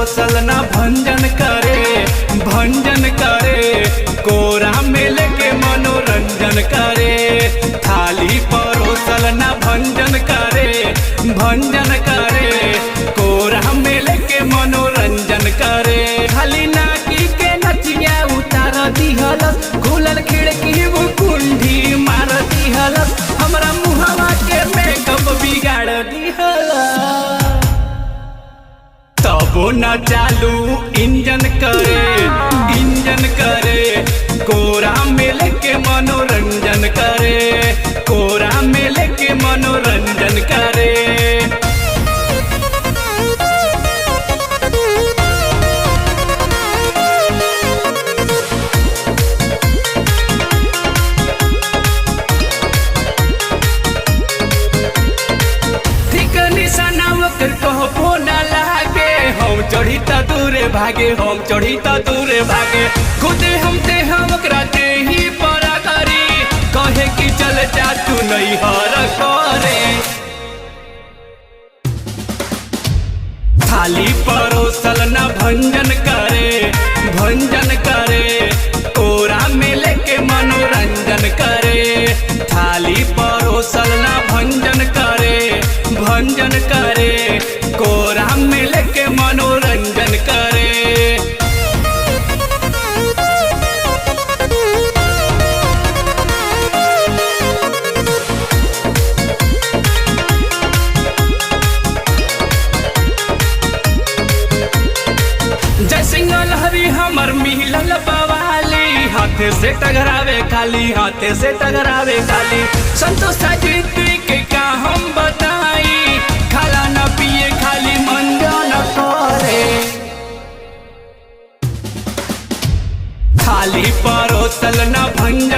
परोसल ना भंजन करे, भंजन करे, कोरा में लेके मनोरंजन करे। थाली परोसल ना भंजन करे, भंजन करे, कोरा में लेके मनोरंजन करे। खाली नाकी के नचिया उतार दिहलस, खुलल खिड़की वो कुंडी मार दिहलस, हमरा मुहवा के मेकअप बिगाड़ दिहलस। तबो न चालू इंजन करे, इंजन करे, कोरा में लेके मनोरंजन करे, कोरा में लेके मनोरंजन करे। कहबो न लागे, हम चढ़ी त दूरे भागे, हम चढ़ी त दूरे भागे। खुदे हम ते हम ओकरा दे ही परा करी, कहे कि चल जा तू नहीं हर करे। थाली परोसल न भंजन करे, भंजन करे, कोरा में लेके मनोरंजन करे। थाली परोसल न भंजन करे, भंजन करे, कोरा में लेके मनोरंजन करे। जैसे लहरी हमर मिलल बवाली, हाथे से टकरावे खाली, हाथे से टकरावे खाली। संतोष जीत के का हम बताई, खाला न पिए खाली मंजन करे। थाली परोसल न भंजन